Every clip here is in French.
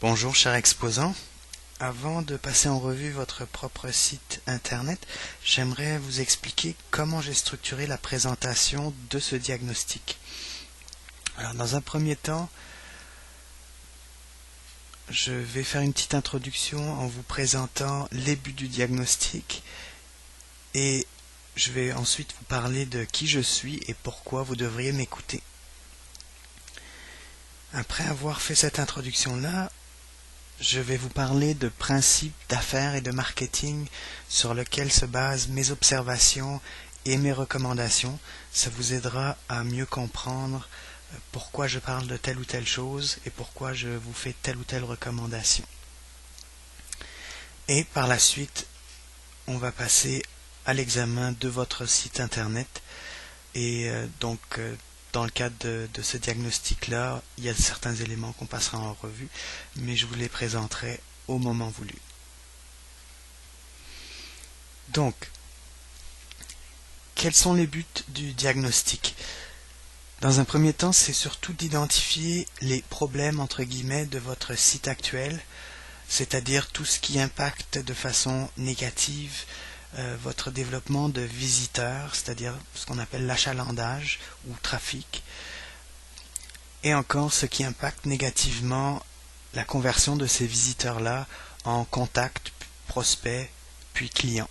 Bonjour cher exposant, avant de passer en revue votre propre site internet, j'aimerais vous expliquer comment j'ai structuré la présentation de ce diagnostic. Alors dans un premier temps, je vais faire une petite introduction en vous présentant les buts du diagnostic et je vais ensuite vous parler de qui je suis et pourquoi vous devriez m'écouter. Après avoir fait cette introduction-là, je vais vous parler de principes d'affaires et de marketing sur lesquels se basent mes observations et mes recommandations. Ça vous aidera à mieux comprendre pourquoi je parle de telle ou telle chose et pourquoi je vous fais telle ou telle recommandation. Et par la suite, on va passer à l'examen de votre site internet et dans le cadre de ce diagnostic-là, il y a certains éléments qu'on passera en revue, mais je vous les présenterai au moment voulu. Donc, quels sont les buts du diagnostic? Dans un premier temps, c'est surtout d'identifier les problèmes entre guillemets de votre site actuel, c'est-à-dire tout ce qui impacte de façon négative votre développement de visiteurs, c'est-à-dire ce qu'on appelle l'achalandage ou trafic, et encore ce qui impacte négativement la conversion de ces visiteurs-là en contacts, prospects, puis clients.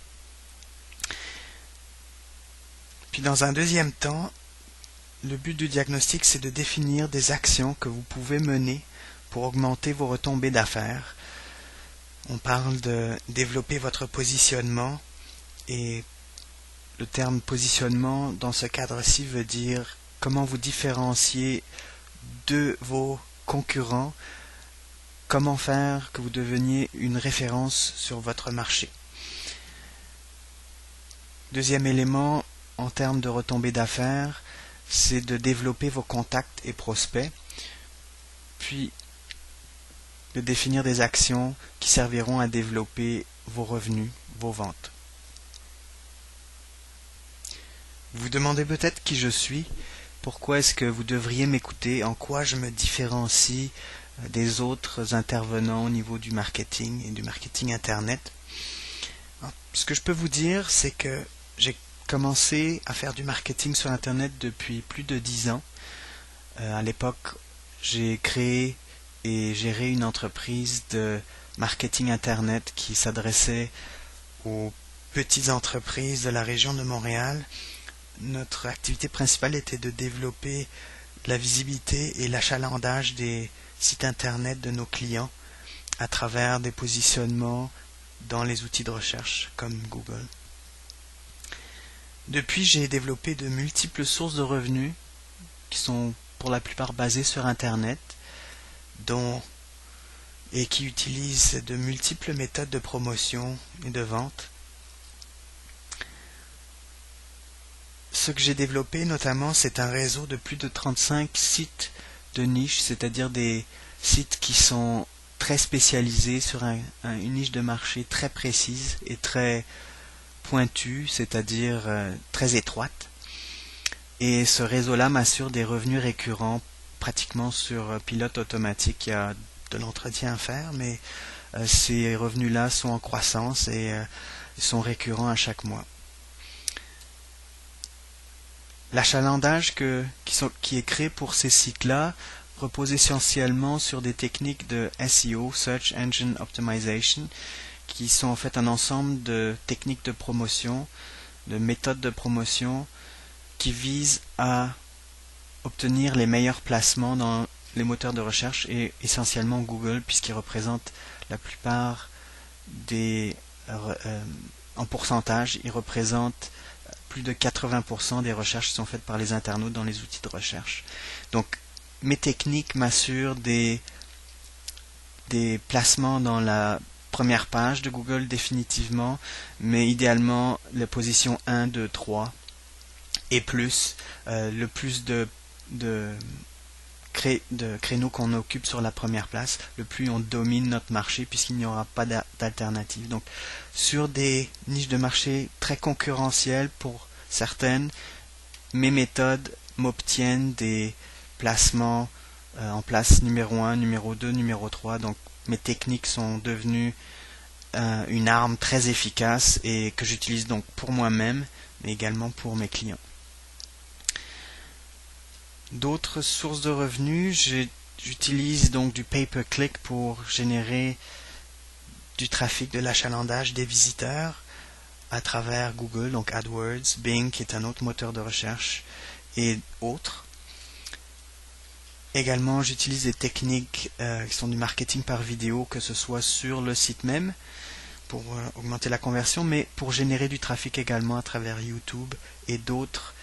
Puis dans un deuxième temps, le but du diagnostic, c'est de définir des actions que vous pouvez mener pour augmenter vos retombées d'affaires. On parle de développer votre positionnement et le terme positionnement dans ce cadre-ci veut dire comment vous différencier de vos concurrents, comment faire que vous deveniez une référence sur votre marché. Deuxième élément, en termes de retombées d'affaires, c'est de développer vos contacts et prospects, puis de définir des actions qui serviront à développer vos revenus, vos ventes. Vous vous demandez peut-être qui je suis, pourquoi est-ce que vous devriez m'écouter, en quoi je me différencie des autres intervenants au niveau du marketing et du marketing internet. Alors, ce que je peux vous dire, c'est que j'ai commencé à faire du marketing sur internet depuis plus de 10 ans. À l'époque, j'ai créé et géré une entreprise de marketing internet qui s'adressait aux petites entreprises de la région de Montréal. Notre activité principale était de développer la visibilité et l'achalandage des sites internet de nos clients à travers des positionnements dans les outils de recherche comme Google. Depuis, j'ai développé de multiples sources de revenus qui sont pour la plupart basées sur internet et qui utilisent de multiples méthodes de promotion et de vente. Ce que j'ai développé notamment, c'est un réseau de plus de 35 sites de niche, c'est-à-dire des sites qui sont très spécialisés sur une niche de marché très précise et très pointue, c'est-à-dire très étroite. Et ce réseau-là m'assure des revenus récurrents pratiquement sur pilote automatique. Il y a de l'entretien à faire, mais ces revenus-là sont en croissance et sont récurrents à chaque mois. L'achalandage qui est créé pour ces sites-là repose essentiellement sur des techniques de SEO, Search Engine Optimization, qui sont en fait un ensemble de techniques de promotion, de méthodes de promotion, qui visent à obtenir les meilleurs placements dans les moteurs de recherche et essentiellement Google, puisqu'ils représentent la plupart en pourcentage, ils représentent plus de 80% des recherches qui sont faites par les internautes dans les outils de recherche. Donc, mes techniques m'assurent des placements dans la première page de Google définitivement, mais idéalement la position 1, 2, 3 et plus, le plus de créneaux qu'on occupe sur la première place, le plus on domine notre marché puisqu'il n'y aura pas d'alternative. Donc sur des niches de marché très concurrentielles pour certaines, mes méthodes m'obtiennent des placements en place numéro 1, numéro 2, numéro 3. Donc mes techniques sont devenues une arme très efficace et que j'utilise donc pour moi-même, mais également pour mes clients. D'autres sources de revenus, j'utilise donc du pay-per-click pour générer du trafic, de l'achalandage des visiteurs à travers Google, donc AdWords, Bing qui est un autre moteur de recherche et autres. Également, j'utilise des techniques qui sont du marketing par vidéo, que ce soit sur le site même pour augmenter la conversion, mais pour générer du trafic également à travers YouTube et d'autres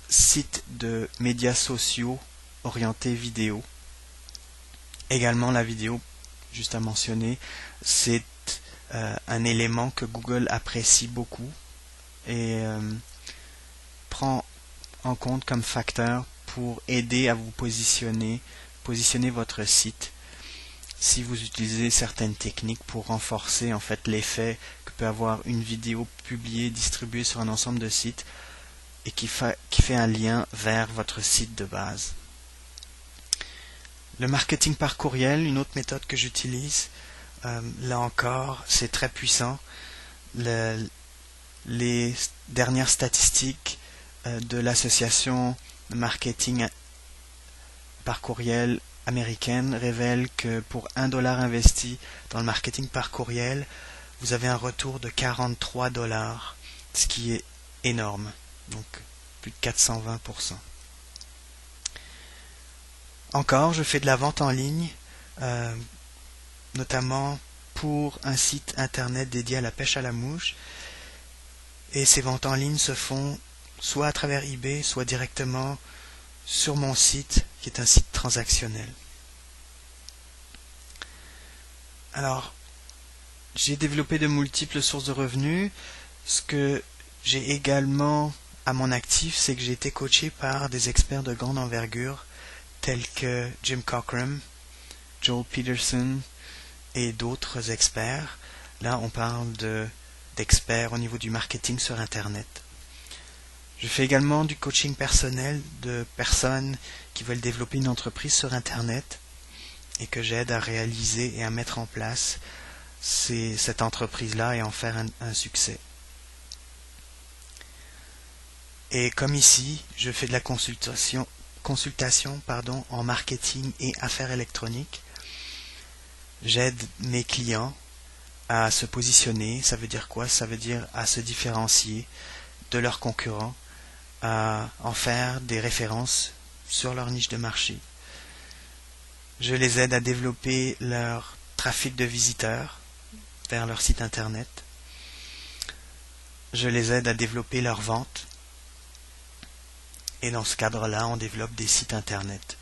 sites de médias sociaux orientés vidéo. Également, la vidéo, juste à mentionner, c'est un élément que Google apprécie beaucoup et prend en compte comme facteur pour aider à vous positionner votre site si vous utilisez certaines techniques pour renforcer en fait l'effet que peut avoir une vidéo publiée, distribuée sur un ensemble de sites et qui fait un lien vers votre site de base. Le marketing par courriel, une autre méthode que j'utilise, là encore, c'est très puissant. Les dernières statistiques de l'association marketing par courriel américaine révèlent que pour $1 investi dans le marketing par courriel, vous avez un retour de $43, ce qui est énorme, donc plus de 420%. Encore, je fais de la vente en ligne, notamment pour un site internet dédié à la pêche à la mouche, et ces ventes en ligne se font soit à travers eBay, soit directement sur mon site, qui est un site transactionnel. Alors, j'ai développé de multiples sources de revenus. Ce que j'ai également à mon actif, c'est que j'ai été coaché par des experts de grande envergure, tels que Jim Cockrum, Joel Peterson et d'autres experts. Là, on parle d'experts au niveau du marketing sur Internet. Je fais également du coaching personnel de personnes qui veulent développer une entreprise sur Internet et que j'aide à réaliser et à mettre en place cette entreprise-là et en faire un succès. Et comme ici, je fais de la consultation en marketing et affaires électroniques. J'aide mes clients à se positionner. Ça veut dire quoi? Ça veut dire à se différencier de leurs concurrents, à en faire des références sur leur niche de marché. Je les aide à développer leur trafic de visiteurs vers leur site internet. Je les aide à développer leurs ventes. Et dans ce cadre-là, on développe des sites internet.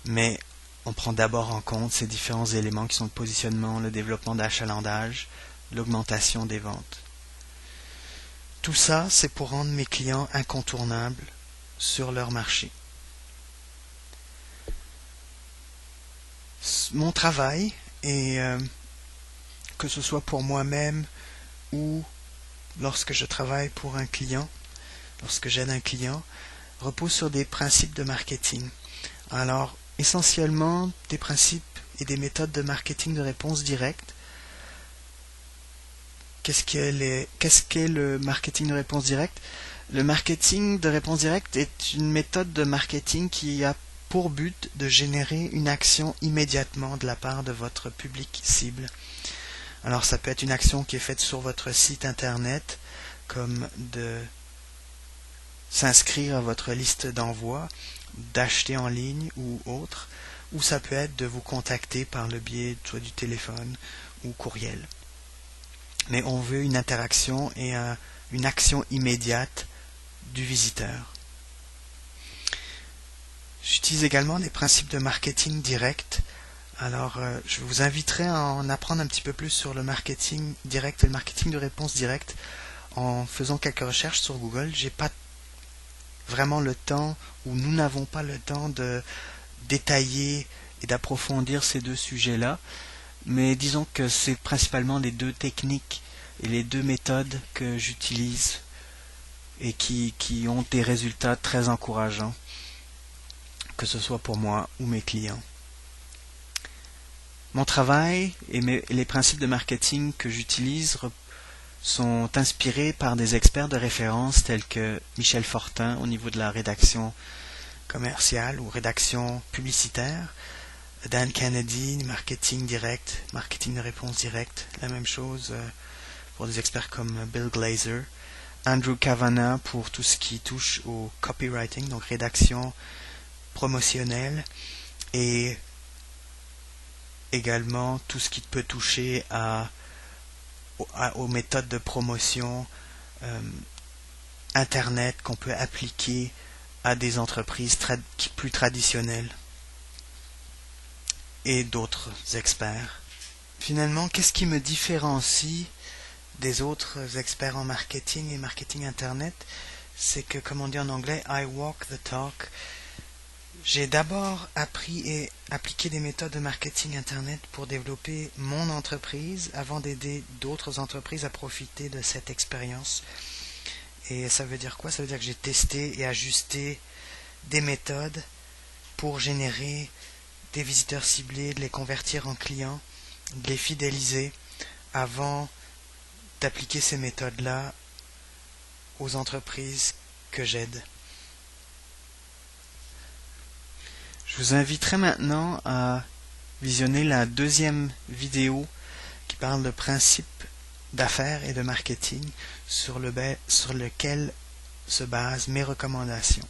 Mais on prend d'abord en compte ces différents éléments qui sont le positionnement, le développement d'achalandage, l'augmentation des ventes. Tout ça, c'est pour rendre mes clients incontournables sur leur marché. Mon travail, et que ce soit pour moi-même ou lorsque je travaille pour un client, lorsque j'aide un client, repose sur des principes de marketing. Alors, essentiellement, des principes et des méthodes de marketing de réponse directe. Qu'est-ce qu'est le marketing de réponse directe? Le marketing de réponse directe est une méthode de marketing qui a pour but de générer une action immédiatement de la part de votre public cible. Alors ça peut être une action qui est faite sur votre site internet, comme de s'inscrire à votre liste d'envoi, d'acheter en ligne ou autre, ou ça peut être de vous contacter par le biais soit du téléphone ou courriel. Mais on veut une interaction et une action immédiate du visiteur. J'utilise également des principes de marketing direct. Alors, je vous inviterai à en apprendre un petit peu plus sur le marketing direct et le marketing de réponse directe en faisant quelques recherches sur Google. J'ai pas vraiment le temps, ou nous n'avons pas le temps de détailler et d'approfondir ces deux sujets-là. Mais disons que c'est principalement les deux techniques et les deux méthodes que j'utilise et qui ont des résultats très encourageants. que ce soit pour moi ou mes clients. Mon travail et les principes de marketing que j'utilise sont inspirés par des experts de référence tels que Michel Fortin au niveau de la rédaction commerciale ou rédaction publicitaire, Dan Kennedy, marketing direct, marketing de réponse directe, la même chose pour des experts comme Bill Glazer, Andrew Kavanagh pour tout ce qui touche au copywriting, donc rédaction promotionnelle, et également tout ce qui peut toucher aux méthodes de promotion Internet qu'on peut appliquer à des entreprises plus traditionnelles et d'autres experts. Finalement, qu'est-ce qui me différencie des autres experts en marketing et marketing Internet? C'est que, comme on dit en anglais, I walk the talk. J'ai d'abord appris et appliqué des méthodes de marketing Internet pour développer mon entreprise avant d'aider d'autres entreprises à profiter de cette expérience. Et ça veut dire quoi? Ça veut dire que j'ai testé et ajusté des méthodes pour générer des visiteurs ciblés, de les convertir en clients, de les fidéliser avant d'appliquer ces méthodes-là aux entreprises que j'aide. Je vous inviterai maintenant à visionner la deuxième vidéo qui parle de principes d'affaires et de marketing sur lequel se basent mes recommandations.